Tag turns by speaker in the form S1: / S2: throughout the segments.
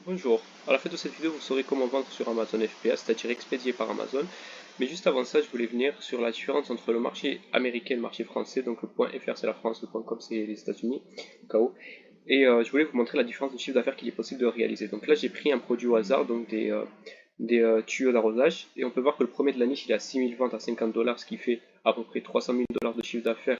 S1: Bonjour, à la fin de cette vidéo vous saurez comment vendre sur Amazon FBA, c'est-à-dire expédié par Amazon. Mais juste avant ça, je voulais venir sur la différence entre le marché américain et le marché français. Donc le point .fr c'est la France, le point .com c'est les États-Unis, au cas où. Et je voulais vous montrer la différence de chiffre d'affaires qu'il est possible de réaliser. Donc là j'ai pris un produit au hasard, donc des tuyaux d'arrosage. Et on peut voir que le premier de la niche il est à 6000 ventes à 50 dollars, ce qui fait à peu près 300 000 dollars de chiffre d'affaires.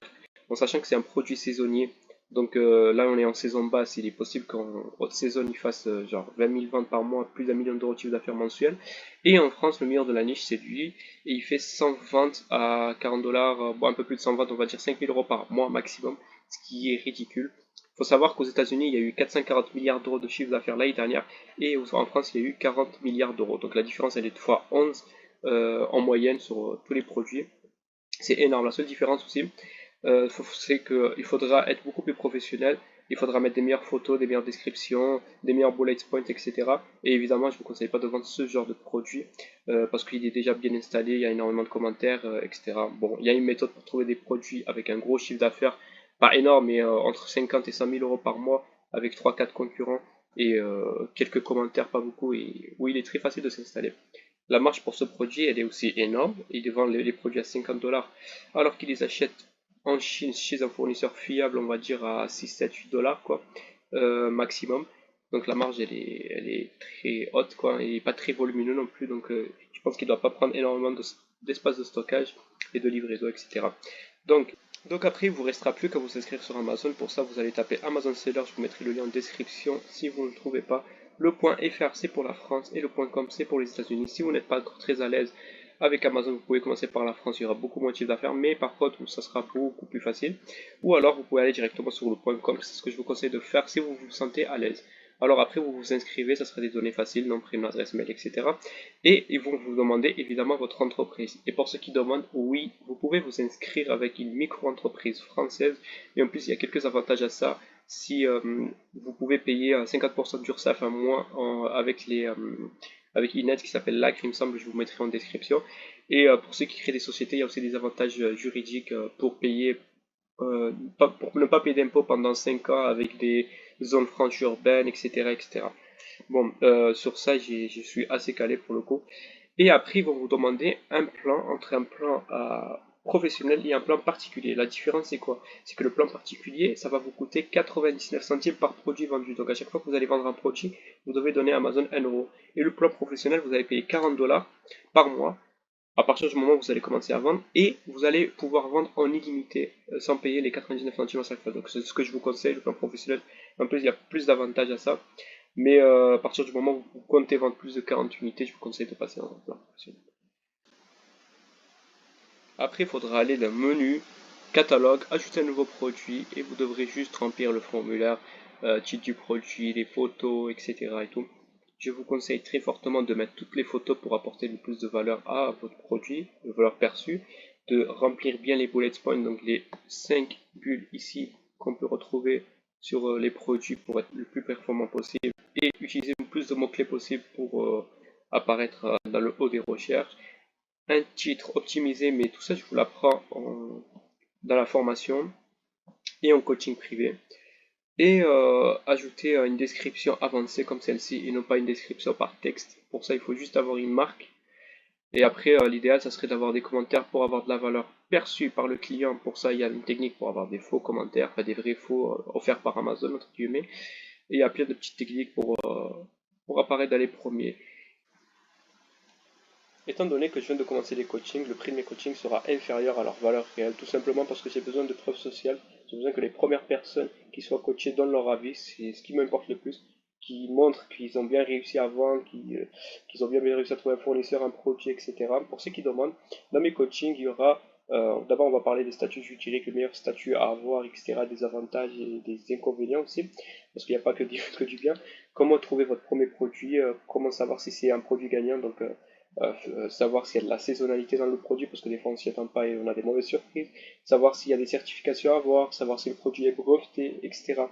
S1: En sachant que c'est un produit saisonnier, donc là, on est en saison basse. Il est possible qu'en haute saison, il fasse genre 20 000 ventes par mois, plus d'un million d'euros de chiffre d'affaires mensuel. Et en France, le meilleur de la niche, c'est lui. Et il fait 100 ventes à 40 dollars, bon, un peu plus de 100 ventes, on va dire 5 000 euros par mois maximum, ce qui est ridicule. Il faut savoir qu'aux États-Unis, il y a eu 440 milliards d'euros de chiffre d'affaires l'année dernière. Et en France, il y a eu 40 milliards d'euros. Donc la différence, elle est de fois 11 en moyenne sur tous les produits. C'est énorme. La seule différence aussi, c'est qu'il faudra être beaucoup plus professionnel. Il faudra mettre des meilleures photos, des meilleures descriptions, des meilleurs bullet points, etc. Et évidemment, je ne vous conseille pas de vendre ce genre de produit parce qu'il est déjà bien installé, il y a énormément de commentaires, etc. Bon, il y a une méthode pour trouver des produits avec un gros chiffre d'affaires, pas énorme, mais entre 50 et 100 000 euros par mois, avec trois quatre concurrents et quelques commentaires, pas beaucoup, et où il est très facile de s'installer. La marge pour ce produit, elle est aussi énorme. Il vend les produits à 50 dollars alors qu'il les achète en Chine chez un fournisseur fiable, on va dire à 6, 7, 8 dollars quoi, maximum. Donc la marge elle est très haute quoi, et pas très volumineux non plus. Donc je pense qu'il ne doit pas prendre énormément d'espace de stockage et de livraison, etc. Donc, donc après, il ne vous restera plus qu'à vous inscrire sur Amazon. Pour ça, vous allez taper Amazon Seller. Je vous mettrai le lien en description si vous ne le trouvez pas. Le point .fr c'est pour la France et le point .com c'est pour les États-Unis. Si vous n'êtes pas encore très à l'aise avec Amazon, vous pouvez commencer par la France, il y aura beaucoup moins de chiffre d'affaires, mais par contre, ça sera beaucoup plus facile. Ou alors, vous pouvez aller directement sur le point .com, c'est ce que je vous conseille de faire si vous vous sentez à l'aise. Alors après, vous vous inscrivez, ça sera des données faciles, nom, prénom, adresse mail, etc. Et ils vont vous demander évidemment votre entreprise. Et pour ceux qui demandent, oui, vous pouvez vous inscrire avec une micro-entreprise française. Et en plus, il y a quelques avantages à ça. Si vous pouvez payer 50% d'URSSAF à mois avec Inet qui s'appelle LAC, il me semble, je vous mettrai en description. Et pour ceux qui créent des sociétés, il y a aussi des avantages juridiques pour payer, pour ne pas payer d'impôts pendant 5 ans avec des zones franches urbaines, etc., etc. Bon, sur ça, je suis assez calé pour le coup. Et après, ils vont vous demander un plan entre un plan professionnel et un plan particulier. La différence, c'est quoi? C'est que le plan particulier, ça va vous coûter 99 centimes par produit vendu. Donc à chaque fois que vous allez vendre un produit, vous devez donner à Amazon 1 euro. Et le plan professionnel, vous allez payer 40 dollars par mois à partir du moment où vous allez commencer à vendre et vous allez pouvoir vendre en illimité sans payer les 99 centimes à chaque fois. Donc c'est ce que je vous conseille, le plan professionnel. En plus, il y a plus d'avantages à ça. Mais à partir du moment où vous comptez vendre plus de 40 unités, je vous conseille de passer en plan professionnel. Après, il faudra aller dans menu, catalogue, ajouter un nouveau produit et vous devrez juste remplir le formulaire, titre du produit, les photos, etc. et tout. Je vous conseille très fortement de mettre toutes les photos pour apporter le plus de valeur à votre produit, de valeur perçue, de remplir bien les bullet points, donc les 5 bulles ici qu'on peut retrouver sur les produits pour être le plus performant possible et utiliser le plus de mots-clés possible pour apparaître dans le haut des recherches. Un titre optimisé, mais tout ça je vous l'apprends dans la formation et en coaching privé. Et ajouter une description avancée comme celle-ci et non pas une description par texte. Pour ça, il faut juste avoir une marque. Et après, l'idéal, ça serait d'avoir des commentaires pour avoir de la valeur perçue par le client. Pour ça, il y a une technique pour avoir des faux commentaires, enfin des vrais faux offerts par Amazon, entre guillemets. Et il y a plein de petites techniques pour apparaître dans les premiers. Étant donné que je viens de commencer les coachings, le prix de mes coachings sera inférieur à leur valeur réelle, tout simplement parce que j'ai besoin de preuves sociales. J'ai besoin que les premières personnes qui soient coachées donnent leur avis, c'est ce qui m'importe le plus, qui montrent qu'ils ont bien réussi à vendre, qu'ils ont bien réussi à trouver un fournisseur, un produit, etc. Pour ceux qui demandent, dans mes coachings, il y aura, d'abord on va parler des statuts juridiques, le meilleur statut à avoir, etc., des avantages et des inconvénients aussi, parce qu'il n'y a pas que du bien. Comment trouver votre premier produit, comment savoir si c'est un produit gagnant, donc savoir s'il y a de la saisonnalité dans le produit, parce que des fois on s'y attend pas et on a des mauvaises surprises, savoir s'il y a des certifications à avoir, savoir si le produit est breveté, etc.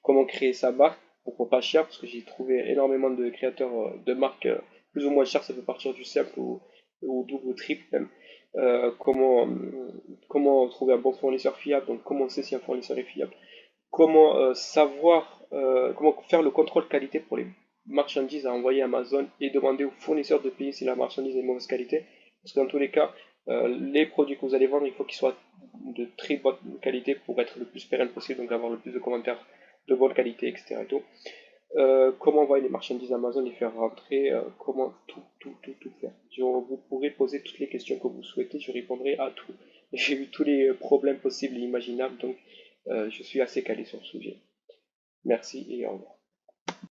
S1: Comment créer sa marque pour pas cher, parce que j'ai trouvé énormément de créateurs de marques plus ou moins chères, ça peut partir du simple ou double ou triple même. Comment trouver un bon fournisseur fiable, donc comment on sait si un fournisseur est fiable, comment savoir, comment faire le contrôle qualité pour les marchandise à envoyer à Amazon et demander au fournisseur de payer si la marchandise est de mauvaise qualité. Parce que dans tous les cas, les produits que vous allez vendre, il faut qu'ils soient de très bonne qualité pour être le plus pérenne possible, donc avoir le plus de commentaires de bonne qualité, etc. Et tout. Comment envoyer les marchandises Amazon, les faire rentrer, comment tout faire. Vous pourrez poser toutes les questions que vous souhaitez, je répondrai à tout. J'ai eu tous les problèmes possibles et imaginables, donc je suis assez calé sur le sujet. Merci et au revoir.